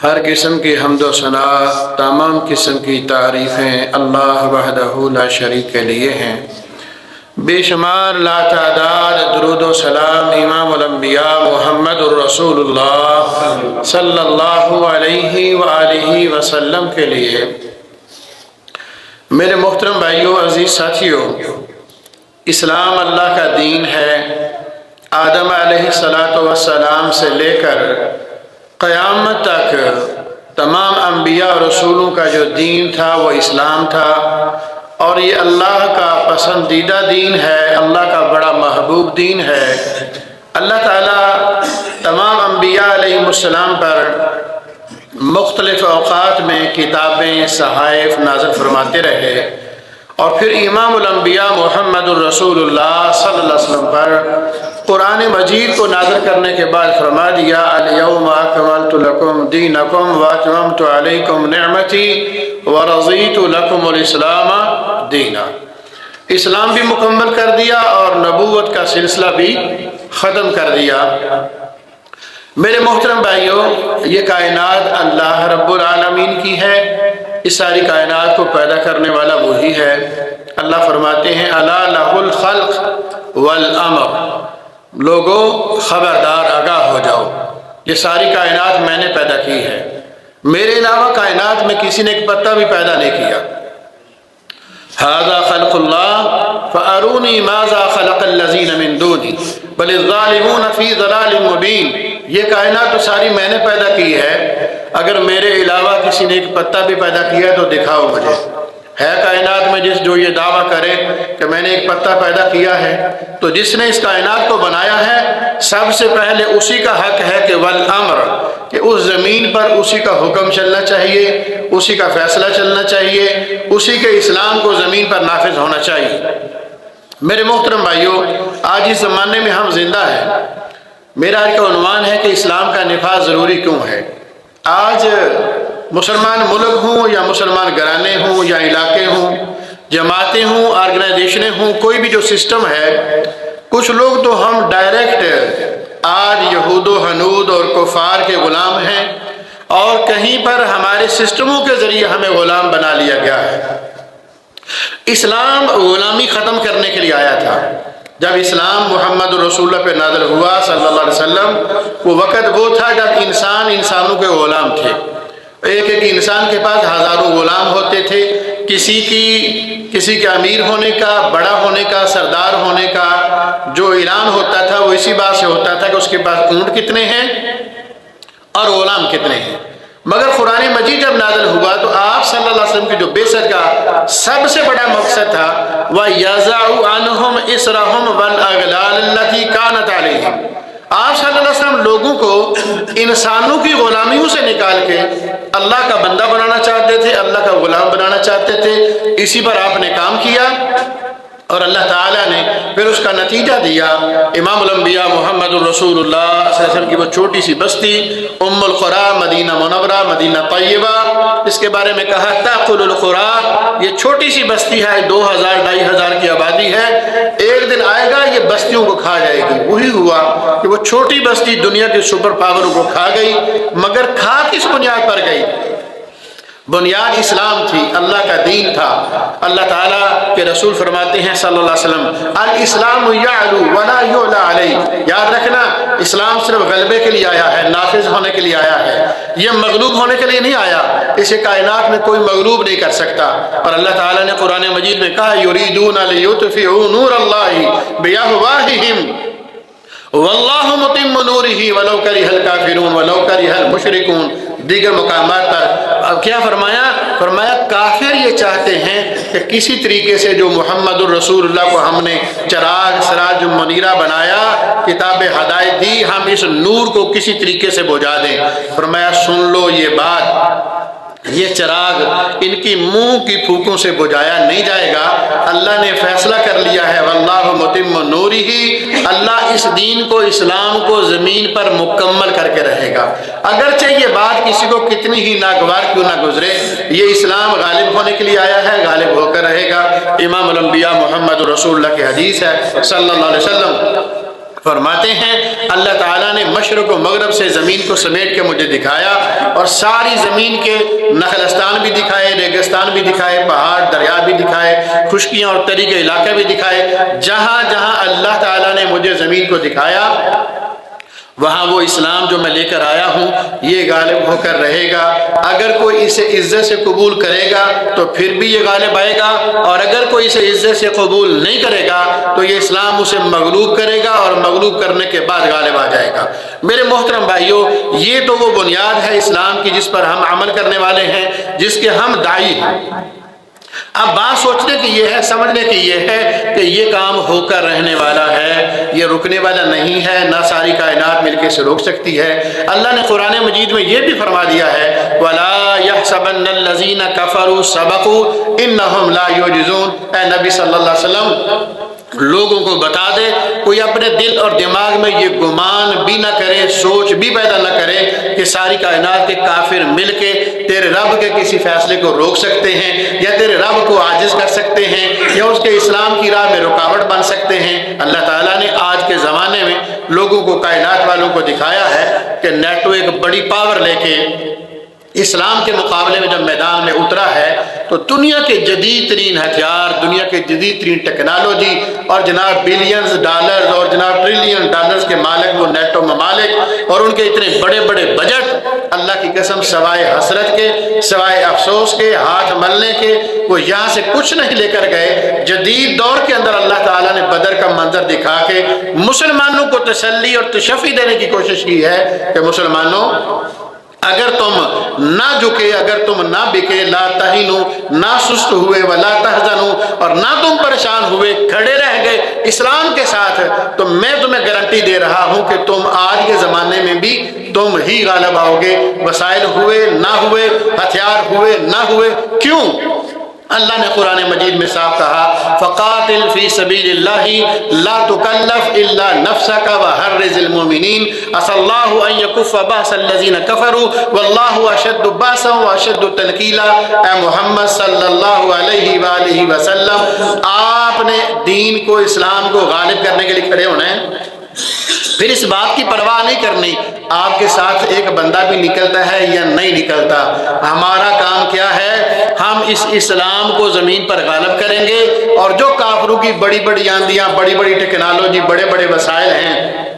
ہر قسم کی حمد و ثنا، تمام قسم کی تعریفیں اللہ وحدہ لا شریک کے لیے ہیں۔ بے شمار لا تعداد درود و سلام امام الانبیاء محمد الرسول اللہ صلی اللہ علیہ وآلہ وسلم کے لیے۔ میرے محترم بھائیوں، عزیز ساتھیوں، اسلام اللہ کا دین ہے۔ آدم علیہ السلام سے لے کر قیامت تک تمام انبیاء اور رسولوں کا جو دین تھا وہ اسلام تھا، اور یہ اللہ کا پسندیدہ دین ہے، اللہ کا بڑا محبوب دین ہے۔ اللہ تعالیٰ تمام انبیاء علیہ السلام پر مختلف اوقات میں کتابیں، صحائف نازل فرماتے رہے، اور پھر امام الانبیاء محمد الرسول اللہ صلی اللہ علیہ وسلم پر قرآن مجید کو نازل کرنے کے بعد فرما دیا، الیوم اکملت لکم دینکم واتممت علیکم نعمتی ورضیت لکم الاسلام دینا۔ اسلام بھی مکمل کر دیا اور نبوت کا سلسلہ بھی ختم کر دیا۔ میرے محترم بھائیوں، یہ کائنات اللہ رب العالمین کی ہے۔ اس ساری کائنات کو پیدا کرنے والا وہی ہے۔ اللہ فرماتے ہیں، الا لہ الخلق والامر، لوگوں خبردار آگاہ ہو جاؤ، یہ ساری کائنات میں نے پیدا کی ہے، میرے علاوہ کائنات میں کسی نے ایک پتا بھی پیدا نہیں کیا۔ ھذا خلق اللہ فارونی ماذا خلق الذین من دونی بل الظالمون فی ضلال مبین۔ یہ کائنات تو ساری میں نے پیدا کی ہے، اگر میرے علاوہ کسی نے ایک پتا بھی پیدا کیا ہے تو دکھاؤ مجھے۔ ہے کائنات میں جو یہ دعویٰ کرے کہ میں نے ایک پتا پیدا کیا ہے، تو جس نے اس کائنات کو بنایا ہے سب سے پہلے اسی کا حق ہے کہ والامر، کہ اس زمین پر اسی کا حکم چلنا چاہیے، اسی کا فیصلہ چلنا چاہیے، اسی کے اسلام کو زمین پر نافذ ہونا چاہیے۔ میرے محترم بھائیوں، آج اس زمانے میں ہم زندہ ہیں۔ میرا آج کا عنوان ہے کہ اسلام کا نفاذ ضروری کیوں ہے۔ آج مسلمان ملک ہوں یا مسلمان گھرانے ہوں یا علاقے ہوں، جماعتیں ہوں، آرگنائزیشنیں ہوں، کوئی بھی جو سسٹم ہے، کچھ لوگ تو ہم ڈائریکٹ آج یہود و ہنود اور کفار کے غلام ہیں، اور کہیں پر ہمارے سسٹموں کے ذریعے ہمیں غلام بنا لیا گیا ہے۔ اسلام غلامی ختم کرنے کے لیے آیا تھا۔ جب اسلام محمد رسول اللہ پہ نازل ہوا صلی اللہ علیہ وسلم، وہ وقت وہ تھا جب انسانوں کے غلام تھے۔ ایک ایک انسان کے پاس ہزاروں غلام ہوتے تھے۔ کسی کے امیر ہونے کا، بڑا ہونے کا، سردار ہونے کا جو اعلان ہوتا تھا وہ اسی بات سے ہوتا تھا کہ اس کے پاس اونٹ کتنے ہیں اور غلام کتنے ہیں۔ مگر قرآن مجید جب نازل ہوا تو آپ صلی اللہ علیہ وسلم کی جو بعثت کا سب سے بڑا مقصد تھا، وَيَضَعُ عَنْهُمْ إِصْرَهُمْ وَالْأَغْلَالَ الَّتِي كَانَتْ عَلَيْهِمْ۔ آپ صلی اللہ علیہ وسلم لوگوں کو انسانوں کی غلامیوں سے نکال کے اللہ کا بندہ بنانا چاہتے تھے، اللہ کا غلام بنانا چاہتے تھے۔ اسی پر آپ نے کام کیا، اور اللہ تعالیٰ نے پھر اس کا نتیجہ دیا۔ امام الانبیاء محمد الرسول اللہ صلی اللہ علیہ وسلم کی وہ چھوٹی سی بستی ام القریٰ، مدینہ منورہ، مدینہ طیبہ، اس کے بارے میں کہا تأکل القریٰ، یہ چھوٹی سی بستی ہے، 2000-2500 کی آبادی ہے، ایک دن آئے گا یہ بستیوں کو کھا جائے گی۔ وہی ہوا کہ وہ چھوٹی بستی دنیا کے سپر پاوروں کو کھا گئی، مگر کھا کس بنیاد پر گئی؟ بنیاد اسلام تھی، اللہ کا دین تھا۔ اللہ تعالیٰ کے رسول فرماتے ہیں صلی اللہ علیہ وسلم، الاسلام یعلو ولا یعلی علیہ۔ یاد رکھنا، اسلام صرف غلبے کے لیے آیا ہے، نافذ ہونے کے لیے آیا ہے، یہ مغلوب ہونے کے لیے نہیں آیا۔ اسے کائنات میں کوئی مغلوب نہیں کر سکتا۔ اور اللہ تعالیٰ نے قرآن مجید میں کہا، یریدون لیطفئوا نور اللہ بافواہہم واللہ متم نورہ ولو کرہ الکافرون ولو کرہ المشرکون۔ دیگر مقامات پر کیا فرمایا؟ فرمایا کافر یہ چاہتے ہیں کہ کسی طریقے سے جو محمد الرسول اللہ کو ہم نے چراغ سراج منیرہ بنایا، کتاب ہدایت دی، ہم اس نور کو کسی طریقے سے بجھا دیں۔ فرمایا سن لو یہ بات، یہ چراغ ان کی منہ کی پھوکوں سے بجھایا نہیں جائے گا۔ اللہ نے فیصلہ کر لیا ہے، واللہ متم نورہ، اللہ اس دین کو، اسلام کو زمین پر مکمل کر کے رہے گا۔ اگرچہ یہ بات کسی کو کتنی ہی ناگوار کیوں نہ گزرے، یہ اسلام غالب ہونے کے لیے آیا ہے، غالب ہو کر رہے گا۔ امام الانبیاء محمد رسول اللہ کی حدیث ہے صلی اللہ علیہ وسلم، فرماتے ہیں اللہ تعالیٰ نے مشرق و مغرب سے زمین کو سمیٹ کے مجھے دکھایا اور ساری زمین کے نخلستان بھی دکھائے، ریگستان بھی دکھائے، پہاڑ دریا بھی دکھائے، خشکیاں اور تری کے علاقے بھی دکھائے۔ جہاں جہاں اللہ تعالیٰ نے مجھے زمین کو دکھایا وہاں وہ اسلام جو میں لے کر آیا ہوں یہ غالب ہو کر رہے گا۔ اگر کوئی اسے عزت سے قبول کرے گا تو پھر بھی یہ غالب آئے گا، اور اگر کوئی اسے عزت سے قبول نہیں کرے گا تو یہ اسلام اسے مغلوب کرے گا، اور مغلوب کرنے کے بعد غالب آ جائے گا۔ میرے محترم بھائیوں، یہ تو وہ بنیاد ہے اسلام کی جس پر ہم عمل کرنے والے ہیں، جس کے ہم داعی ہیں۔ اب بات سوچنے کی یہ ہے، سمجھنے کی یہ ہے کہ یہ کام ہو کر رہنے والا ہے، یہ رکنے والا نہیں ہے، نہ ساری کائنات مل کے اسے روک سکتی ہے۔ اللہ نے قرآن مجید میں یہ بھی فرما دیا ہے وَلَا يَحْسَبَنَّ الَّذِينَ كَفَرُوا سَبَقُوا إِنَّهُمْ لَا يُعْجِزُونَ۔ اے نبی صلی اللہ علیہ وسلم لوگوں کو بتا دے، کوئی اپنے دل اور دماغ میں یہ گمان بھی نہ کرے، سوچ بھی پیدا نہ کرے کہ ساری کائنات کے کافر مل کے تیرے رب کے کسی فیصلے کو روک سکتے ہیں، یا تیرے رب کو عاجز کر سکتے ہیں، یا اس کے اسلام کی راہ میں رکاوٹ بن سکتے ہیں۔ اللہ تعالیٰ نے آج کے زمانے میں لوگوں کو، کائنات والوں کو دکھایا ہے کہ نیٹو ایک بڑی پاور لے کے اسلام کے مقابلے میں جب میدان میں اترا ہے تو دنیا کے جدید ترین ہتھیار، دنیا کے جدید ترین ٹیکنالوجی اور جناب بلینز ڈالرز اور جناب ٹریلین ڈالرز کے مالک وہ نیٹو ممالک، اور ان کے اتنے بڑے بڑے بجٹ، اللہ کی قسم سوائے حسرت کے، سوائے افسوس کے، ہاتھ ملنے کے، وہ یہاں سے کچھ نہیں لے کر گئے۔ جدید دور کے اندر اللہ تعالیٰ نے بدر کا منظر دکھا کے مسلمانوں کو تسلی اور تشفی دینے کی کوشش کی ہے کہ مسلمانوں، اگر تم نہ جھکے، اگر تم نہ بکے، لا تہینو، نہ سست ہوئے، ولا تحزنو، اور نہ تم پریشان ہوئے، کھڑے رہ گئے اسلام کے ساتھ، تو میں تمہیں گارنٹی دے رہا ہوں کہ تم آج کے زمانے میں بھی تم ہی غالب آؤ گے۔ وسائل ہوئے نہ ہوئے، ہتھیار ہوئے نہ ہوئے، کیوں؟ اللہ نے قرآن مجید میں صاف کہا فقاتل فی سبیل اللہ لا تکلف الا نفسک وحرز المؤمنین عسى اللہ ان یکف باس الذین کفروا واللہ اشد باسا واشد تنکیلا۔ اے محمد صلی اللہ علیہ وآلہ وسلم، آپ نے دین کو، اسلام کو غالب کرنے کے لیے کھڑے ہونا ہے، پھر اس بات کی پرواہ نہیں کرنی آپ کے ساتھ ایک بندہ بھی نکلتا ہے یا نہیں نکلتا۔ ہمارا کام کیا ہے؟ ہم اس اسلام کو زمین پر غالب کریں گے، اور جو کافروں کی بڑی بڑی آندیاں، بڑی بڑی ٹیکنالوجی، بڑے بڑے وسائل ہیں،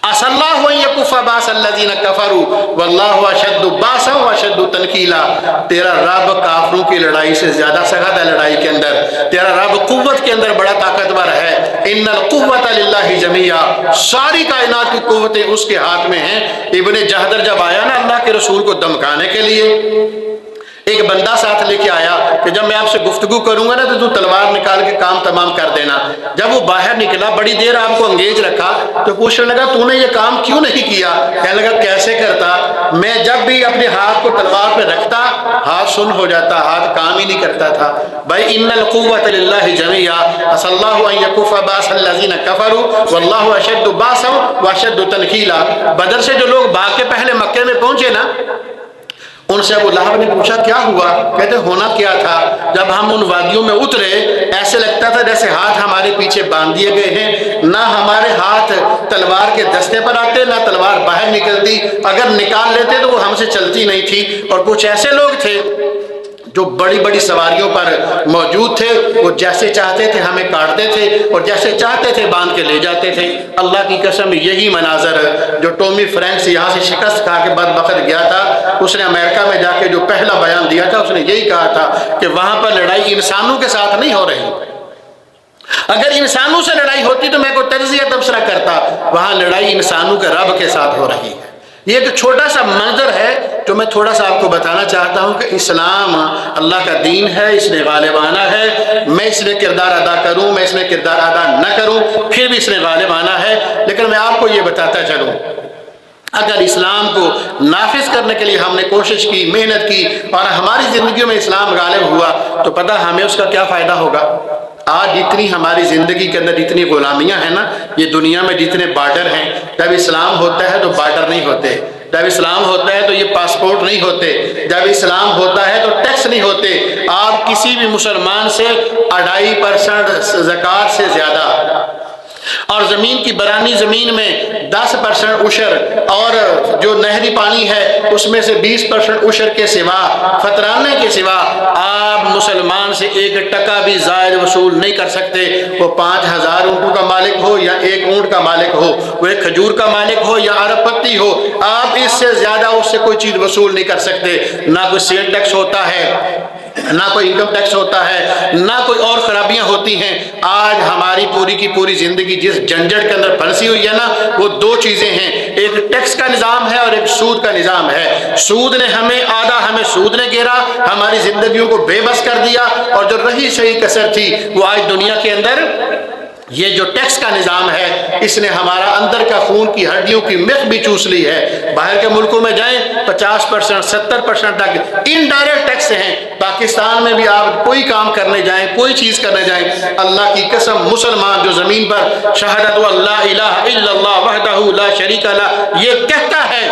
عسى اللہ ان یکف باس الذین کفروا واللہ اشد باسا واشد تنکیلا۔ تیرا رب کافروں کی لڑائی سے زیادہ سخت ہے، لڑائی کے اندر تیرا رب قوت کے اندر بڑا طاقتور ہے۔ ان القوۃ للہ جمیعا، ساری کائنات کی قوتیں اس کے ہاتھ میں ہیں۔ ابن جہدر جب آیا نا اللہ کے رسول کو دمکانے کے لیے، ایک بندہ ساتھ لے کے آیا کہ جب میں آپ سے گفتگو کروں گا نا تو تلوار نکال کے کام تمام کر دینا۔ جب وہ باہر نکلا، بڑی دیر آپ کو انگیج رکھا، تو پوچھنے لگا تو نے یہ کام کیوں نہیں کیا؟ کہنے لگا کیسے کرتا؟ میں جب بھی اپنے ہاتھ کو تلوار پہ رکھتا، ہاتھ سن ہو جاتا، ہاتھ کام ہی نہیں کرتا تھا۔ بھائی ان القوۃ للہ جمیعا عسى اللہ ان یکف باس الذین کفروا واللہ اشد باسا واشد تنکیلا۔ بدر سے جو لوگ بھاگ کے پہلے مکے میں پہنچے نا، ان سے ابو لہب نے پوچھا کیا ہوا؟ کہتے ہونا کیا تھا، جب ہم ان وادیوں میں اترے ایسے لگتا تھا جیسے ہاتھ ہمارے پیچھے باندھ دیے گئے ہیں، نہ ہمارے ہاتھ تلوار کے دستے پر آتے، نہ تلوار باہر نکلتی، اگر نکال لیتے تو وہ ہم سے چلتی نہیں تھی۔ اور کچھ ایسے لوگ تھے جو بڑی بڑی سواریوں پر موجود تھے، وہ جیسے چاہتے تھے ہمیں کاٹتے تھے اور جیسے چاہتے تھے باندھ کے لے جاتے تھے۔ اللہ کی قسم یہی مناظر جو ٹومی فرینکس یہاں سے شکست کھا کے بدبخت گیا تھا، اس نے امریکہ میں جا کے جو پہلا بیان دیا تھا، اس نے یہی کہا تھا کہ وہاں پر لڑائی انسانوں کے ساتھ نہیں ہو رہی۔ اگر انسانوں سے لڑائی ہوتی تو میں کوئی تجزیہ تبصرہ کرتا، وہاں لڑائی انسانوں کے رب کے ساتھ ہو رہی ہے۔ یہ ایک چھوٹا سا منظر ہے جو میں تھوڑا سا آپ کو بتانا چاہتا ہوں کہ اسلام اللہ کا دین ہے، اس نے غالب آنا ہے۔ میں اس میں کردار ادا کروں، میں اس میں کردار ادا نہ کروں، پھر بھی اس نے غالب آنا ہے۔ لیکن میں آپ کو یہ بتاتا چلوں، اگر اسلام کو نافذ کرنے کے لیے ہم نے کوشش کی، محنت کی، اور ہماری زندگیوں میں اسلام غالب ہوا، تو پتہ ہمیں اس کا کیا فائدہ ہوگا؟ آج جتنی ہماری زندگی کے اندر جتنی غلامیاں ہیں نا، یہ دنیا میں جتنے بارڈر ہیں، جب اسلام ہوتا ہے تو بارڈر نہیں ہوتے، جب اسلام ہوتا ہے تو یہ پاسپورٹ نہیں ہوتے، جب اسلام ہوتا ہے تو ٹیکس نہیں ہوتے۔ آپ کسی بھی مسلمان سے 2.5% زکوٰۃ سے زیادہ اور زمین کی برانی زمین میں 10% عشر اور جو نہری پانی ہے اس میں سے 20% عشر کے سوا، فطرانے کے سوا آپ مسلمان سے 1% بھی زائد وصول نہیں کر سکتے۔ وہ 5000 اونٹوں کا مالک ہو یا 1 اونٹ کا مالک ہو، وہ ایک کھجور کا مالک ہو یا ارب پتی ہو، آپ اس سے زیادہ اس سے کوئی چیز وصول نہیں کر سکتے۔ نہ کوئی سیل ٹیکس ہوتا ہے، نہ کوئی انکم ٹیکس ہوتا ہے، نہ کوئی اور خرابیاں ہوتی ہیں۔ آج ہماری پوری کی پوری زندگی جس جھنجھٹ کے اندر پھنسی ہوئی ہے نا، وہ 2 چیزیں ہیں، ایک ٹیکس کا نظام ہے اور ایک سود کا نظام ہے۔ سود نے ہمیں سود نے گھیرا، ہماری زندگیوں کو بے بس کر دیا، اور جو رہی صحیح کسر تھی وہ آج دنیا کے اندر یہ جو ٹیکس کا نظام ہے اس نے ہمارا اندر کا خون کی ہڈیوں کی مخ بھی چوس لی ہے۔ باہر کے ملکوں میں جائیں 50% 70% تک انڈائریکٹ ٹیکس ہیں۔ پاکستان میں بھی آپ کوئی کام کرنے جائیں، کوئی چیز کرنے جائیں، اللہ کی قسم مسلمان جو زمین پر شہادت اللہ الہ الا اللہ وحدہ لا شریک لہ یہ کہتا ہے،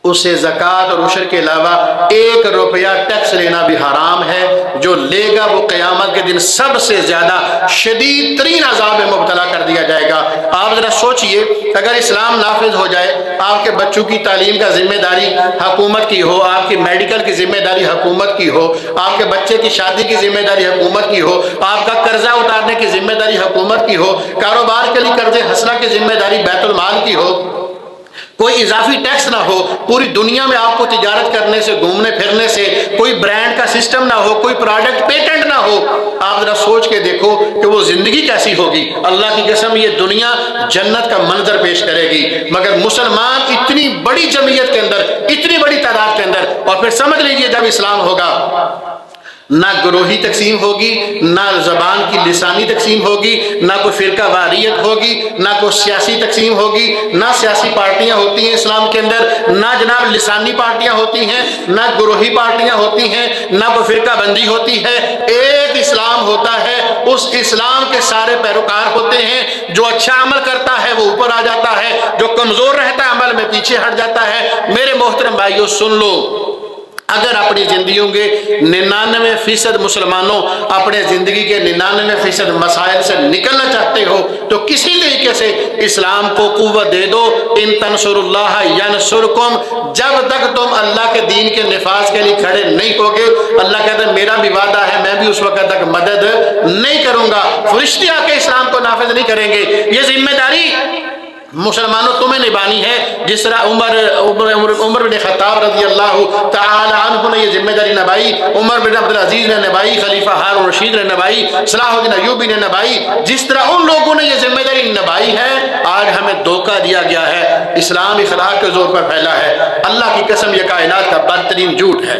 اسے زکوٰۃ اور عشر کے علاوہ 1 روپیہ ٹیکس لینا بھی حرام ہے۔ جو لے گا وہ قیامت کے دن سب سے زیادہ شدید ترین عذاب میں مبتلا کر دیا جائے گا۔ آپ ذرا سوچئے، اگر اسلام نافذ ہو جائے، آپ کے بچوں کی تعلیم کا ذمہ داری حکومت کی ہو، آپ کی میڈیکل کی ذمہ داری حکومت کی ہو، آپ کے بچے کی شادی کی ذمہ داری حکومت کی ہو، آپ کا قرضہ اتارنے کی ذمہ داری حکومت کی ہو، کاروبار کے لیے قرض حسنہ کی ذمہ داری بیت المال کی ہو، کوئی اضافی ٹیکس نہ ہو، پوری دنیا میں آپ کو تجارت کرنے سے، گھومنے پھرنے سے کوئی برانڈ کا سسٹم نہ ہو، کوئی پروڈکٹ پیٹنٹ نہ ہو، آپ ذرا سوچ کے دیکھو کہ وہ زندگی کیسی ہوگی۔ اللہ کی قسم یہ دنیا جنت کا منظر پیش کرے گی، مگر مسلمان اتنی بڑی جمعیت کے اندر، اتنی بڑی تعداد کے اندر، اور پھر سمجھ لیجئے جب اسلام ہوگا نہ گروہی تقسیم ہوگی، نہ زبان کی لسانی تقسیم ہوگی، نہ کوئی فرقہ واریت ہوگی، نہ کوئی سیاسی تقسیم ہوگی، نہ سیاسی پارٹیاں ہوتی ہیں اسلام کے اندر، نہ جناب لسانی پارٹیاں ہوتی ہیں، نہ گروہی پارٹیاں ہوتی ہیں، نہ کوئی فرقہ بندی ہوتی ہے۔ ایک اسلام ہوتا ہے، اس اسلام کے سارے پیروکار ہوتے ہیں۔ جو اچھا عمل کرتا ہے وہ اوپر آ جاتا ہے، جو کمزور رہتا ہے عمل میں پیچھے ہٹ جاتا ہے۔ میرے محترم بھائیو سن لو، اگر اپنی زندگیوں کے 99% مسلمانوں اپنے زندگی کے 99% مسائل سے نکلنا چاہتے ہو تو کسی طریقے سے اسلام کو قوت دے دو۔ ان تنصر اللہ ینصرکم، جب تک تم اللہ کے دین کے نفاذ کے لیے کھڑے نہیں ہوگے، اللہ کہتا ہے میرا بھی وعدہ ہے میں بھی اس وقت تک مدد نہیں کروں گا۔ فرشتے آ کے اسلام کو نافذ نہیں کریں گے۔ یہ ذمہ داری مسلمانوں تمہیں نبھانی ہے، جس طرح عمر بن خطاب رضی اللہ تعالی عنہ نے یہ ذمہ داری نبھائی، عمر بن عبدالعزیز نے نبھائی، خلیفہ ہارون رشید نے نبھائی، صلاح الدین ایوبی نے نبھائی، جس طرح ان لوگوں نے یہ ذمہ داری نبھائی ہے، آج ہمیں دھوکہ دیا گیا ہے، اسلام اخلاق کے زور پر پھیلا ہے۔ اللہ کی قسم یہ کائنات کا بدترین جھوٹ ہے۔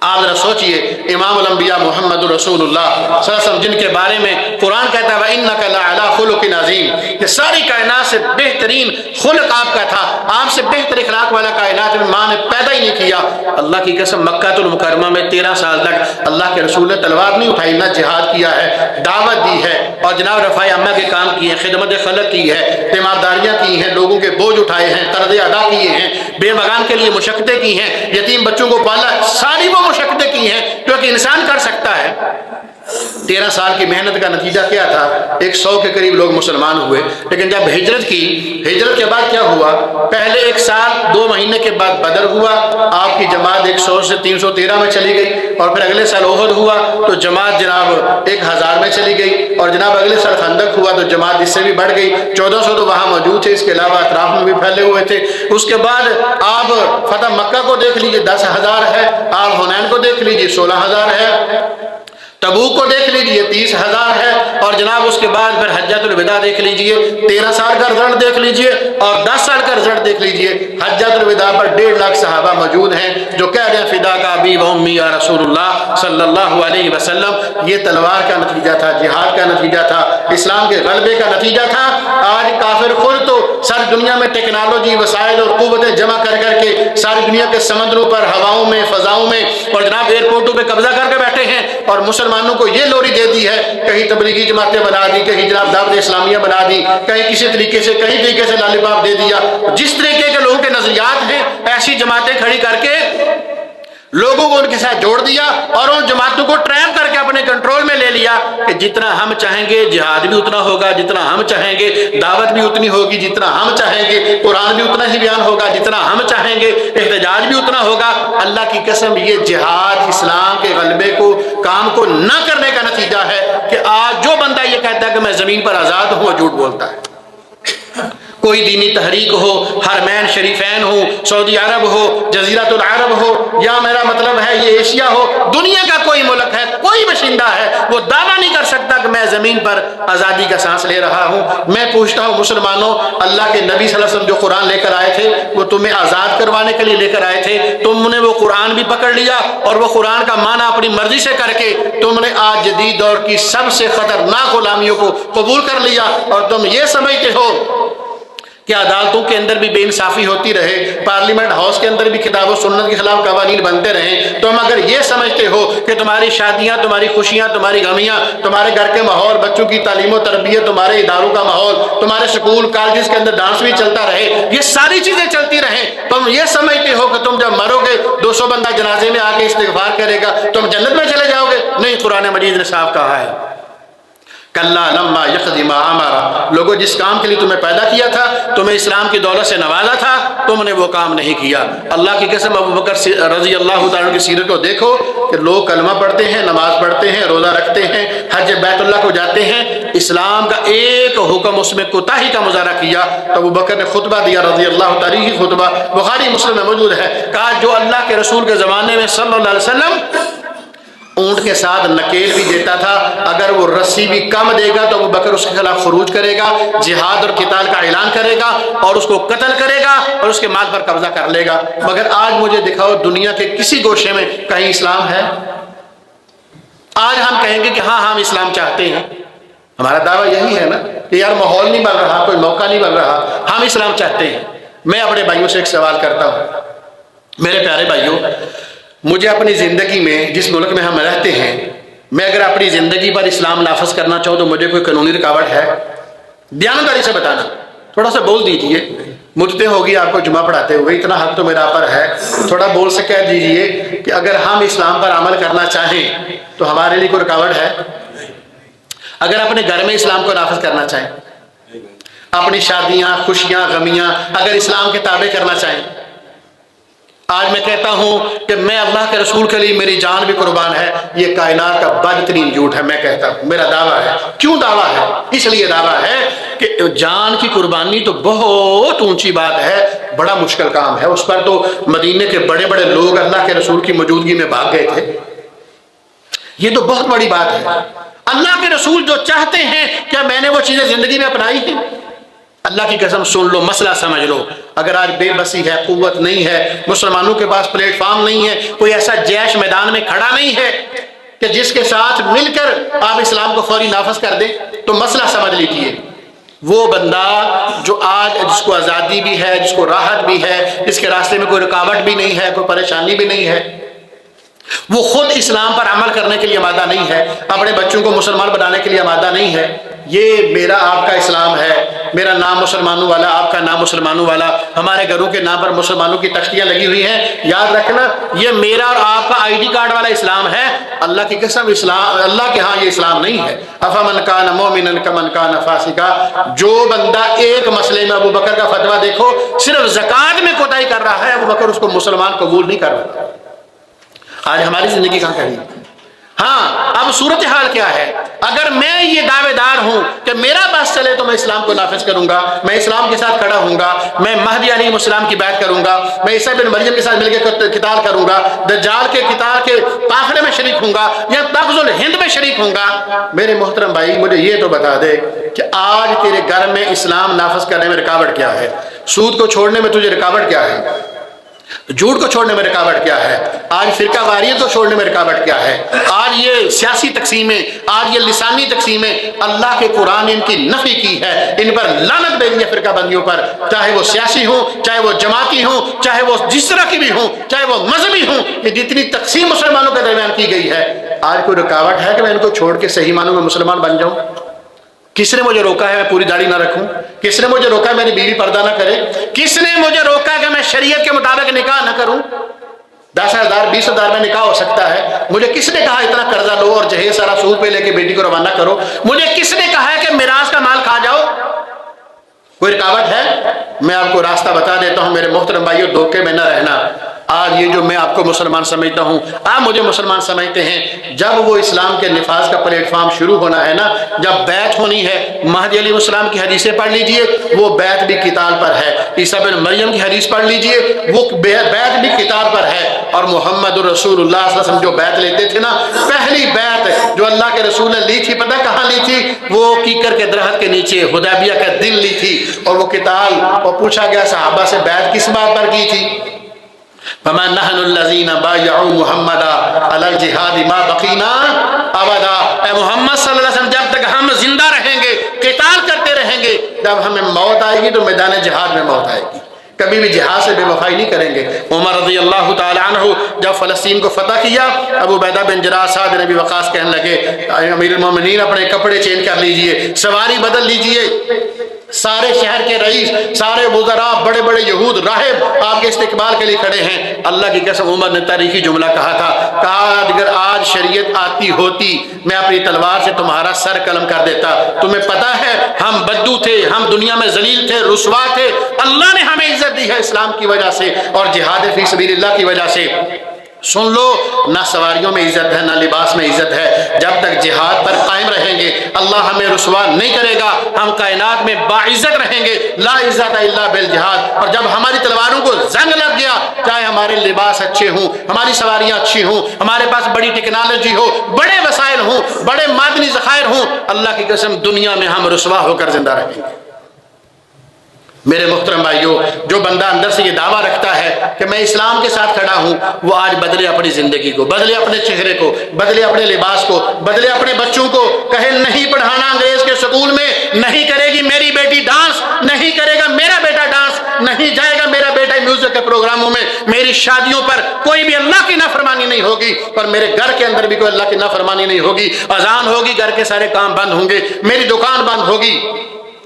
آپ ذرا سوچئے، امام الانبیاء محمد رسول اللہ صلی اللہ علیہ وسلم جن کے بارے میں قرآن کہتا ہے وَإِنَّكَ لَعَلَىٰ خُلُقٍ عَظِيمٍ، کہ ساری کائنات سے بہترین خلق آپ کا تھا، آپ سے بہتر اخلاق والا کائنات میں ماں نے پیدا ہی نہیں کیا۔ اللہ کی قسم مکہ المکرمہ میں 13 سال تک اللہ کے رسول نے تلوار نہیں اٹھائی، نہ جہاد کیا ہے، دعوت دی ہے، اور جناب رفع امہ کے کام کیے ہیں، خدمت خلق کی ہے، تیمارداریاں کی ہیں، لوگوں کے بوجھ اٹھائے ہیں، قرض ادا کیے ہیں، بے مغان کے لیے مشقتیں کی ہیں، یتیم بچوں کو پالا، ساری وہ مشقتیں کی ہیں جو کہ انسان کر سکتا ہے۔ 13 سال کی محنت کا نتیجہ کیا تھا؟ 100 کے قریب لوگ مسلمان ہوئے، لیکن جب ہجرت کی، ہجرت کے بعد کیا ہوا؟ پہلے 1 سال 2 مہینے کے بعد بدر ہوا، آپ کی جماعت 100 سے 313 میں چلی گئی، اور پھر اگلے سال احد ہوا تو جماعت جناب 1000 میں چلی گئی، اور جناب اگلے سال خندق ہوا تو جماعت اس سے بھی بڑھ گئی، 1400 تو وہاں موجود تھے، اس کے علاوہ اطراف میں بھی پھیلے ہوئے تھے۔ اس کے بعد آپ فتح مکہ کو دیکھ لیجئے 10,000 ہے، آپ حنین کو دیکھ لیجئے 16,000 ہے، تبوک کو دیکھ لیجئے 30,000 ہے، اور جناب اس کے بعد پھر حجۃ الوداع دیکھ لیجئے، 13 سال کا رزلٹ دیکھ لیجئے اور 10 سال کا رزلٹ دیکھ لیجئے۔ حجۃ الوداع پر 1.5 لاکھ صحابہ موجود ہیں جو کہہ رہے ہیں فدا کا ابی و امی یا رسول اللہ صلی اللہ علیہ وسلم۔ یہ تلوار کا نتیجہ تھا، جہاد کا نتیجہ تھا، اسلام کے غلبے کا نتیجہ تھا۔ آج کافر خود تو ساری دنیا میں ٹیکنالوجی، وسائل اور قوتیں جمع کر کے ساری دنیا کے سمندروں پر، ہواؤں میں، فضاؤں میں اور جناب ایئرپورٹوں پہ قبضہ کر کے بیٹھے ہیں، اور مسلمانوں کو یہ لوری دے دی ہے، کہیں تبلیغی جماعتیں بنا دی، کہیں جناب دعوت اسلامیہ بنا دی، کہیں کسی طریقے سے کہیں طریقے سے لالی باپ دے دیا۔ جس طریقے کے لوگوں کے نظریات ہیں ایسی جماعتیں کھڑی کر کے لوگوں کو ان کے ساتھ جوڑ دیا اور ان جماعتوں کو ٹریپ کر کے اپنے کنٹرول میں لے لیا کہ جتنا ہم چاہیں گے جہاد بھی اتنا ہوگا، جتنا ہم چاہیں گے دعوت بھی اتنی ہوگی، جتنا ہم چاہیں گے قرآن بھی اتنا ہی بیان ہوگا، جتنا ہم چاہیں گے احتجاج بھی اتنا ہوگا۔ اللہ کی قسم یہ جہاد اسلام کے غلبے کو، کام کو نہ کرنے کا نتیجہ ہے کہ آج جو بندہ یہ کہتا ہے کہ میں زمین پر آزاد ہوں وہ جھوٹ بولتا ہے۔ کوئی دینی تحریک ہو، حرمین شریفین ہو، سعودی عرب ہو، جزیرۃ العرب ہو، یا میرا مطلب ہے یہ ایشیا ہو، دنیا کا کوئی ملک ہے، کوئی باشندہ ہے، وہ دعویٰ نہیں کر سکتا کہ میں زمین پر آزادی کا سانس لے رہا ہوں۔ میں پوچھتا ہوں مسلمانوں، اللہ کے نبی صلی اللہ علیہ وسلم جو قرآن لے کر آئے تھے وہ تمہیں آزاد کروانے کے لیے لے کر آئے تھے، تم نے وہ قرآن بھی پکڑ لیا اور وہ قرآن کا معنی اپنی مرضی سے کر کے تم نے آج جدید دور کی سب سے خطرناک غلامیوں کو قبول کر لیا، اور تم یہ سمجھتے ہو کہ عدالتوں کے اندر بھی بے انصافی ہوتی رہے، پارلیمنٹ ہاؤس کے اندر بھی کتاب و سنت کے خلاف قوانین بنتے رہیں۔ تم اگر یہ سمجھتے ہو کہ تمہاری شادیاں، تمہاری خوشیاں، تمہاری غمیاں، تمہارے گھر کے ماحول، بچوں کی تعلیم و تربیت، تمہارے اداروں کا ماحول، تمہارے سکول کالجز کے اندر ڈانس بھی چلتا رہے، یہ ساری چیزیں چلتی رہیں، تم یہ سمجھتے ہو کہ تم جب مرو گے 200 بندہ جنازے میں آ کے استغفار کرے گا تم جنت میں چلے جاؤ گے؟ نہیں، قرآن مجید نے صاف کہا ہے کلا لما یقضی ما امر، لوگوں جس کام کے لیے تمہیں پیدا کیا تھا، تمہیں اسلام کی دولت سے نوازا تھا، تم نے وہ کام نہیں کیا۔ اللہ کی قسم ابو بکر رضی اللہ تعالیٰ کی سیرت کو دیکھو کہ لوگ کلمہ پڑھتے ہیں، نماز پڑھتے ہیں، روزہ رکھتے ہیں، حج بیت اللہ کو جاتے ہیں، اسلام کا ایک حکم اس میں کوتاہی کا مظاہرہ کیا تو ابو بکر نے خطبہ دیا رضی اللہ تعالیٰ کی خطبہ بخاری مسلم میں موجود ہے، کہا جو اللہ کے رسول کے زمانے میں صلی اللہ علیہ وسلم اونٹ کے ساتھ نکیل بھی دیتا تھا، اگر وہ رسی بھی کم دے گا تو ابو بکر اس کے خلاف خروج کرے گا، جہاد اور قتال کا اعلان کرے گا اور اس کو قتل کرے گا اور اس کے مال پر قبضہ کر لے گا۔ مگر آج مجھے دکھاؤ دنیا کے کسی گوشے میں کہیں اسلام ہے؟ آج ہم کہیں گے کہ ہاں ہم اسلام چاہتے ہیں، ہمارا دعویٰ یہی ہے نا کہ یار ماحول نہیں بن رہا، کوئی موقع نہیں بن رہا، ہم اسلام چاہتے ہیں۔ میں اپنے بھائیوں سے ایک سوال کرتا ہوں، میرے پیارے بھائیوں، مجھے اپنی زندگی میں جس ملک میں ہم رہتے ہیں، میں اگر اپنی زندگی پر اسلام نافذ کرنا چاہوں تو مجھے کوئی قانونی رکاوٹ ہے؟ دیانتداری سے بتانا، تھوڑا سا بول دیجئے، مدتیں ہوگی آپ کو جمعہ پڑھاتے ہوئے، اتنا حق تو میرا پر ہے، تھوڑا بول سے کہہ دیجئے کہ اگر ہم اسلام پر عمل کرنا چاہیں تو ہمارے لیے کوئی رکاوٹ ہے؟ اگر اپنے گھر میں اسلام کو نافذ کرنا چاہیں، اپنی شادیاں، خوشیاں، غمیاں اگر اسلام کے تابع کرنا چاہیں، آج میں کہتا ہوں کہ میں اللہ کے رسول کے لیے میری جان بھی قربان ہے، یہ کائنات کا بدترین جھوٹ ہے، میں کہتا ہوں، میرا دعویٰ ہے۔ کیوں دعویٰ ہے؟ اس لیے دعویٰ ہے کہ جان کی قربانی تو بہت اونچی بات ہے، بڑا مشکل کام ہے، اس پر تو مدینے کے بڑے بڑے لوگ اللہ کے رسول کی موجودگی میں بھاگ گئے تھے، یہ تو بہت بڑی بات ہے۔ اللہ کے رسول جو چاہتے ہیں کیا میں نے وہ چیزیں زندگی میں اپنائی ہیں؟ اللہ کی قسم سن لو، مسئلہ سمجھ لو، اگر آج بے بسی ہے، قوت نہیں ہے، مسلمانوں کے پاس پلیٹ فارم نہیں ہے، کوئی ایسا جیش میدان میں کھڑا نہیں ہے کہ جس کے ساتھ مل کر آپ اسلام کو فوری نافذ کر دیں، تو مسئلہ سمجھ لیجیے، وہ بندہ جو آج جس کو آزادی بھی ہے، جس کو راحت بھی ہے، جس کے راستے میں کوئی رکاوٹ بھی نہیں ہے، کوئی پریشانی بھی نہیں ہے، وہ خود اسلام پر عمل کرنے کے لیے آمادہ نہیں ہے، اپنے بچوں کو مسلمان بنانے کے لیے آمادہ نہیں ہے۔ یہ میرا آپ کا اسلام ہے، میرا نام مسلمانوں والا، آپ کا نام مسلمانوں والا، ہمارے گھروں کے نام پر مسلمانوں کی تختیاں لگی ہوئی ہیں، یاد رکھنا یہ میرا اور آپ کا آئی ڈی کارڈ والا اسلام ہے۔ اللہ کی قسم اسلام، اللہ کے ہاں یہ اسلام نہیں ہے۔ افمن کان مؤمنا کمن کان فاسقا، جو بندہ ایک مسئلے میں ابو بکر کا فتویٰ دیکھو صرف زکوٰۃ میں کوتاہی کر رہا ہے، ابو بکر اس کو مسلمان قبول نہیں کر رہا۔ آج ہماری زندگی کہاں کھڑی ہے؟ ہاں، اب صورتحال کیا ہے؟ اگر میں یہ دعوے دار ہوں کہ میرا بس چلے تو میں اسلام کو نافذ کروں گا، میں اسلام کے ساتھ کھڑا ہوں گا، میں مہدی علیہ السلام کی بیعت کروں گا، میں عیسیٰ بن مریم کے ساتھ مل کے قتال کروں گا، دجال کے قتال کے قافلے میں شریک ہوں گا یا تغزو الہند میں شریک ہوں گا، میرے محترم بھائی مجھے یہ تو بتا دے کہ آج تیرے گھر میں اسلام نافذ کرنے میں رکاوٹ کیا ہے؟ سود کو چھوڑنے میں تجھے رکاوٹ کیا ہے؟ جھوٹ کو چھوڑنے میں رکاوٹ کیا ہے؟ آج فرقہ واریت کو چھوڑنے میں رکاوٹ کیا ہے؟ آج یہ سیاسی تقسیمیں، آج یہ لسانی تقسیمیں، اللہ کے قرآن نے ان کی نفی کی ہے، ان پر لعنت بھیجی ہے فرقہ بندیوں پر، چاہے وہ سیاسی ہوں، چاہے وہ جماعتی ہوں، چاہے وہ جس طرح کی بھی ہوں، چاہے وہ مذہبی ہوں، یہ جتنی تقسیم مسلمانوں کے درمیان کی گئی ہے، آج کوئی رکاوٹ ہے کہ میں ان کو چھوڑ کے صحیح معنوں میں مسلمان بن جاؤں؟ کس نے مجھے روکا ہے میں پوری داڑھی نہ رکھوں؟ کس نے مجھے روکا ہے میری بیوی پردہ نہ کرے؟ کس نے مجھے روکا ہے کہ میں شریعت کے مطابق نکاح نہ کروں؟ 10,000 20,000 میں نکاح ہو سکتا ہے؟ مجھے کس نے کہا اتنا قرضہ لو اور جہیز سارا سود پہ لے کے بیٹی کو روانہ کرو؟ مجھے کس نے کہا ہے کہ میراث کا مال کھا جاؤ؟ کوئی رکاوٹ ہے؟ میں آپ کو راستہ بتا دیتا ہوں میرے محترم بھائیو، دھوکے میں نہ رہنا۔ آج یہ جو میں آپ کو مسلمان سمجھتا ہوں، آپ مجھے مسلمان سمجھتے ہیں، جب وہ اسلام کے نفاذ کا پلیٹ فارم شروع ہونا ہے نا، جب بیعت ہونی ہے، مہدی علیہ السلام کی حدیثیں پڑھ لیجئے، وہ بیعت بھی کتاب پر ہے۔ عیسیٰ بن مریم کی حدیث پڑھ لیجئے، وہ بیعت بھی کتاب پر ہے۔ اور محمد رسول اللہ صلی اللہ علیہ وسلم جو بیعت لیتے تھے نا، پہلی بیعت جو اللہ کے رسول نے لی تھی، پتہ کہاں لی تھی؟ وہ کیکر کے درخت کے نیچے حدیبیہ کا دن لی تھی، اور وہ کتاب، اور پوچھا گیا صحابہ سے بیعت کس بات پر کی تھی؟ فَمَا نَحْنُ الَّذِينَ بَايَعُوا مُحَمَّدًا عَلَى الْجِهَادِ مَا بَقِينَا أَبَدًا۔ اے محمد صلی اللہ علیہ وسلم، جب تک ہم زندہ رہیں گے، قتال کرتے رہیں گے، جب ہمیں موت آئے گی تو میدان جہاد میں موت آئے گی، کبھی بھی جہاد سے بے وفائی نہیں کریں گے۔ عمر رضی اللہ تعالی عنہ جب فلسطین کو فتح کیا، ابو عبیدہ بن جراح سعد بن ابی وقاص کہنے لگے، امیر المومنین اپنے کپڑے چینج کر لیجئے، سواری بدل لیجئے۔ سارے شہر کے رئیس، سارے وزراء، بڑے بڑے یہود، راہب آپ کے استقبال کے لیے کھڑے ہیں۔ اللہ کی قسم عمر نے تاریخی جملہ کہا تھا، کہا اگر آج شریعت آتی ہوتی میں اپنی تلوار سے تمہارا سر قلم کر دیتا۔ تمہیں پتا ہے ہم بدو تھے، ہم دنیا میں ذلیل تھے، رسوا تھے، اللہ نے ہمیں عزت دی ہے اسلام کی وجہ سے اور جہاد فی سبیل اللہ کی وجہ سے۔ سن لو، نہ سواریوں میں عزت ہے، نہ لباس میں عزت ہے۔ جب تک جہاد پر قائم رہیں گے اللہ ہمیں رسوا نہیں کرے گا، ہم کائنات میں باعزت رہیں گے۔ لا عزت الا بالجہاد۔ اور جب ہماری تلواروں کو زنگ لگ گیا، چاہے ہمارے لباس اچھے ہوں، ہماری سواریاں اچھی ہوں، ہمارے پاس بڑی ٹیکنالوجی ہو، بڑے وسائل ہوں، بڑے معدنی ذخائر ہوں، اللہ کی قسم دنیا میں ہم رسوا ہو کر زندہ رہیں گے۔ میرے محترم بھائیو، جو بندہ اندر سے یہ دعویٰ رکھتا ہے کہ میں اسلام کے ساتھ کھڑا ہوں، وہ آج بدلے اپنی زندگی کو، بدلے اپنے چہرے کو، بدلے اپنے لباس کو، بدلے اپنے بچوں کو، کہے نہیں پڑھانا انگریز کے سکول میں، نہیں کرے گی میری بیٹی ڈانس، نہیں کرے گا میرا بیٹا ڈانس، نہیں جائے گا میرا بیٹا میوزک کے پروگراموں میں، میری شادیوں پر کوئی بھی اللہ کی نافرمانی نہیں ہوگی، اور میرے گھر کے اندر بھی کوئی اللہ کی نافرمانی نہیں ہوگی۔ اذان ہوگی، گھر کے سارے کام بند ہوں گے، میری دکان بند ہوگی،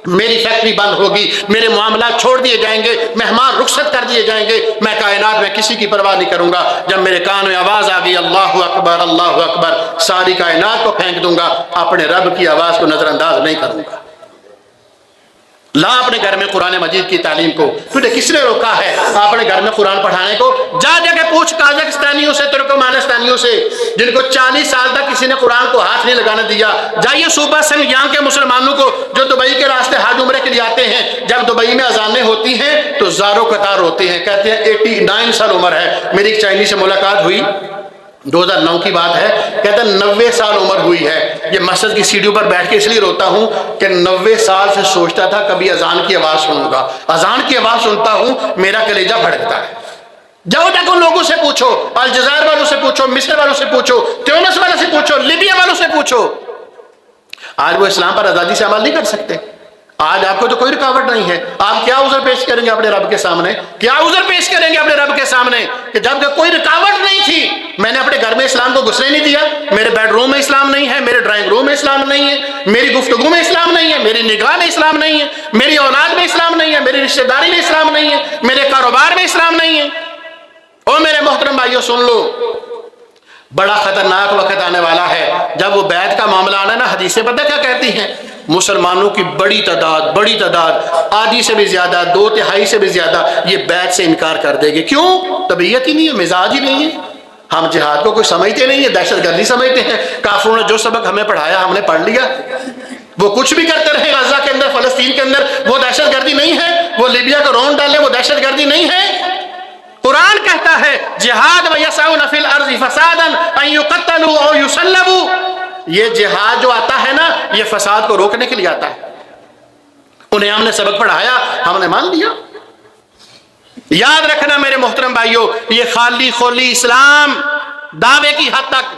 میری فیکٹری بند ہوگی، میرے معاملات چھوڑ دیے جائیں گے، مہمان رخصت کر دیے جائیں گے، میں کائنات میں کسی کی پرواہ نہیں کروں گا۔ جب میرے کان میں آواز آ گئی اللہ اکبر اللہ اکبر، ساری کائنات کو پھینک دوں گا، اپنے رب کی آواز کو نظر انداز نہیں کروں گا۔ لا اپنے گھر میں قرآن مجید کی تعلیم کو، تجھے کس نے روکا ہے اپنے گھر میں قرآن پڑھانے کو؟ جا جا کے پوچھ قازقستانیوں سے، ترکمانستانیوں سے، جن کو 40 سال تک کسی نے قرآن کو ہاتھ نہیں لگانے دیا۔ جائیے صوبہ سنگیان کے مسلمانوں کو جو دبئی کے راستے حج عمرے کے لیے آتے ہیں، جب دبئی میں اذانیں ہوتی ہیں تو زاروں قطار ہوتے ہیں، کہتے ہیں 89 سال عمر ہے۔ میری ایک چائنی سے ملاقات ہوئی، 2009 کی بات ہے، کہتا ہے 90 سال عمر ہوئی ہے۔ یہ مسجد کی سیڑھیوں پر بیٹھ کے اس لیے روتا ہوں کہ 90 سال سے سوچتا تھا کبھی اذان کی آواز سنوں گا، اذان کی آواز سنتا ہوں میرا کلیجہ بھڑکتا ہے۔ جاؤ جا کے ان لوگوں سے پوچھو، الجزائر والوں سے پوچھو، مصر والوں سے پوچھو، تیونس والوں سے پوچھو، لیبیا والوں سے پوچھو، آج وہ اسلام پر آزادی سے عمل نہیں کر سکتے۔ آج آپ کو تو کوئی رکاوٹ نہیں ہے، آپ کیا عذر پیش کریں گے اپنے رب کے سامنے؟ کیا عذر پیش کریں گے اپنے رب کے سامنے کہ جب کہ کوئی رکاوٹ نہیں تھی، میں نے اپنے گھر میں اسلام کو گھسنے نہیں دیا، میرے بیڈ روم میں اسلام نہیں ہے، میرے ڈرائنگ روم میں اسلام نہیں ہے، میری گفتگو میں اسلام نہیں ہے، میری نگاہ میں اسلام نہیں ہے، میری اولاد میں اسلام نہیں ہے، میری رشتہ داری میں اسلام نہیں ہے، میرے کاروبار میں اسلام نہیں ہے۔ اور میرے محترم بھائیو سن لو، بڑا خطرناک وقت آنے والا ہے جب وہ بیعت کا معاملہ آنا نا، حدیثیں پتہ کیا کہتی ہیں؟ مسلمانوں کی بڑی تعداد، آدھی سے بھی زیادہ، 2/3 سے بھی زیادہ یہ بیعت سے انکار کر دے گی۔ کیوں؟ طبیعت ہی نہیں ہے، مزاج ہی نہیں ہے، ہم جہاد کو کوئی سمجھتے نہیں ہے، دہشت گردی سمجھتے ہیں۔ کافروں نے جو سبق ہمیں پڑھایا ہم نے پڑھ لیا، وہ کچھ بھی کرتے رہے غزہ کے اندر، فلسطین کے اندر، وہ دہشت گردی نہیں ہے، وہ لیبیا کو رون ڈالے وہ دہشت گردی نہیں ہے۔ قرآن کہتا ہے جہاد وَيَسْعَوْنَ فِي الْأَرْضِ فَسَادًا أَن يُقَتَّلُوا أَوْ يُصَلَّبُوا، یہ جہاد جو آتا ہے نا، یہ فساد کو روکنے کے لیے آتا ہے۔ انہیں ہم نے سبق پڑھایا، ہم نے مان لیا۔ یاد رکھنا میرے محترم بھائیو، یہ خالی خولی اسلام دعوے کی حد تک،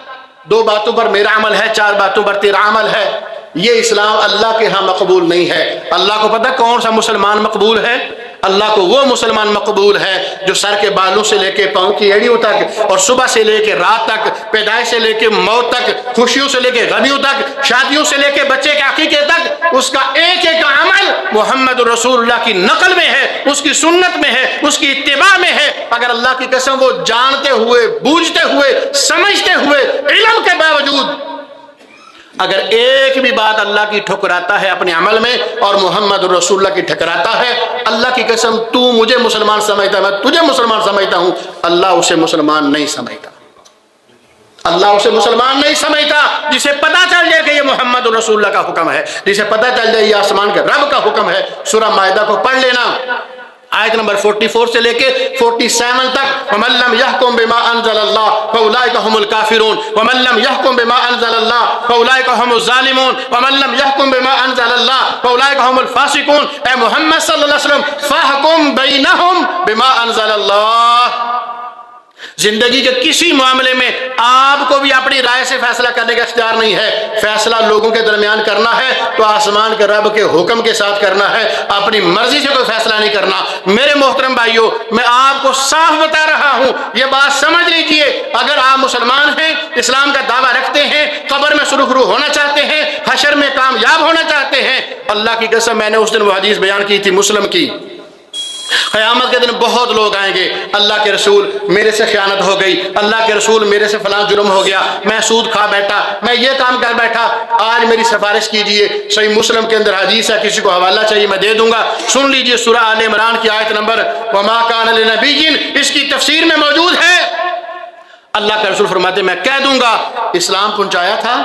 2 باتوں پر میرا عمل ہے، 4 باتوں پر تیرا عمل ہے، یہ اسلام اللہ کے ہاں مقبول نہیں ہے۔ اللہ کو پتہ کون سا مسلمان مقبول ہے؟ اللہ کو وہ مسلمان مقبول ہے جو سر کے بالوں سے لے کے پاؤں کی ایڑیوں تک اور صبح سے لے کے رات تک، پیدائش سے لے کے موت تک، خوشیوں سے لے کے غمیوں تک، شادیوں سے لے کے بچے کے عقیقے تک، اس کا ایک ایک عمل محمد رسول اللہ کی نقل میں ہے، اس کی سنت میں ہے، اس کی اتباع میں ہے۔ اگر اللہ کی قسم وہ جانتے ہوئے، بوجھتے ہوئے، سمجھتے ہوئے، علم کے باوجود اگر ایک بھی بات اللہ کی ٹھکراتا ہے اپنے عمل میں اور محمد رسول اللہ کی ٹھکراتا ہے، اللہ کی قسم تو مجھے مسلمان سمجھتا، میں تجھے مسلمان سمجھتا ہوں، اللہ اسے مسلمان نہیں سمجھتا۔ اللہ اسے مسلمان نہیں سمجھتا جسے پتہ چل جائے کہ یہ محمد رسول اللہ کا حکم ہے، جسے پتہ چل جائے یہ آسمان کے رب کا حکم ہے۔ سورہ مائدہ کو پڑھ لینا، آیت نمبر 44 سے لے کے 47 تک، وَمَن لَّمْ يَحْكُم بِمَا أَنزَلَ اللَّهُ فَأُولَٰئِكَ هُمُ الْكَافِرُونَ وَمَن لَّمْ يَحْكُم بِمَا أَنزَلَ اللَّهُ فَأُولَٰئِكَ هُمُ الظَّالِمُونَ وَمَن لَّمْ يَحْكُم بِمَا أَنزَلَ اللَّهُ فَأُولَٰئِكَ هُمُ الْفَاسِقُونَ۔ اے محمد صلی اللہ علیہ وسلم، فَاحْكُم بَيْنَهُم بِمَا أَنزَلَ اللَّهُ۔ زندگی کے کسی معاملے میں آپ کو بھی اپنی رائے سے فیصلہ کرنے کا اختیار نہیں ہے۔ فیصلہ لوگوں کے درمیان کرنا ہے تو آسمان کے رب کے حکم کے ساتھ کرنا ہے، اپنی مرضی سے کوئی فیصلہ نہیں کرنا۔ میرے محترم بھائیوں، میں آپ کو صاف بتا رہا ہوں، یہ بات سمجھ لیجئے، اگر آپ مسلمان ہیں، اسلام کا دعویٰ رکھتے ہیں، قبر میں سرخرو ہونا چاہتے ہیں، حشر میں کامیاب ہونا چاہتے ہیں، اللہ کی قسم میں نے اس دن وہ حدیث بیان کی تھی مسلم کی، قیامت کے دن بہت لوگ آئیں گے، اللہ کے رسول میرے سے خیانت ہو گئی، اللہ کے رسول میرے سے فلاں جرم ہو گیا، میں سود کھا بیٹھا، میں یہ کام کر بیٹھا، آج میری سفارش کیجئے۔ صحیح مسلم کے اندر حدیث ہے، کسی کو حوالہ چاہیے میں دے دوں گا، سن لیجئے، سورہ آل عمران کی آیت نمبر وَمَا كَانَ لِنَبِيٍّ، اس کی تفسیر میں موجود ہے۔ اللہ کے رسول فرماتے میں کہہ دوں گا اسلام پہنچایا تھا،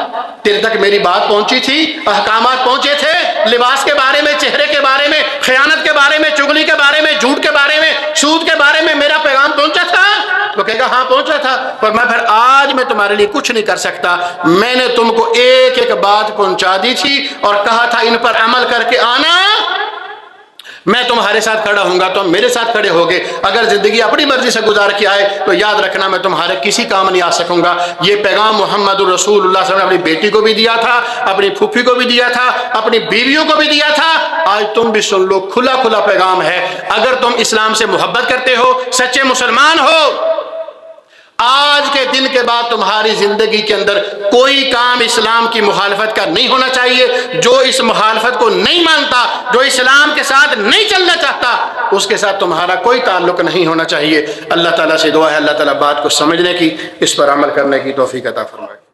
تیرے تک میری بات پہنچی تھی، احکامات پہنچے تھے، لباس کے بارے میں، چہرے کے بارے میں، خیانت کے بارے میں، چغلی کے بارے میں، جھوٹ کے بارے میں، سود کے بارے میں میرا پیغام پہنچا تھا؟ وہ کہے گا ہاں پہنچا تھا، پر میں پھر آج میں تمہارے لیے کچھ نہیں کر سکتا، میں نے تم کو ایک ایک بات پہنچا دی تھی اور کہا تھا ان پر عمل کر کے آنا، میں تمہارے ساتھ کھڑا ہوں گا، تم میرے ساتھ کھڑے ہوگے۔ اگر زندگی اپنی مرضی سے گزار کے آئے تو یاد رکھنا میں تمہارے کسی کام نہیں آ سکوں گا۔ یہ پیغام محمد الرسول اللہ صلی اللہ علیہ وسلم نے اپنی بیٹی کو بھی دیا تھا، اپنی پھوپھی کو بھی دیا تھا، اپنی بیویوں کو بھی دیا تھا، آج تم بھی سن لو، کھلا کھلا پیغام ہے۔ اگر تم اسلام سے محبت کرتے ہو، سچے مسلمان ہو، آج کے دن کے بعد تمہاری زندگی کے اندر کوئی کام اسلام کی مخالفت کا نہیں ہونا چاہیے۔ جو اس مخالفت کو نہیں مانتا، جو اسلام کے ساتھ نہیں چلنا چاہتا، اس کے ساتھ تمہارا کوئی تعلق نہیں ہونا چاہیے۔ اللہ تعالیٰ سے دعا ہے اللہ تعالیٰ بات کو سمجھنے کی، اس پر عمل کرنے کی توفیق عطا فرمائے۔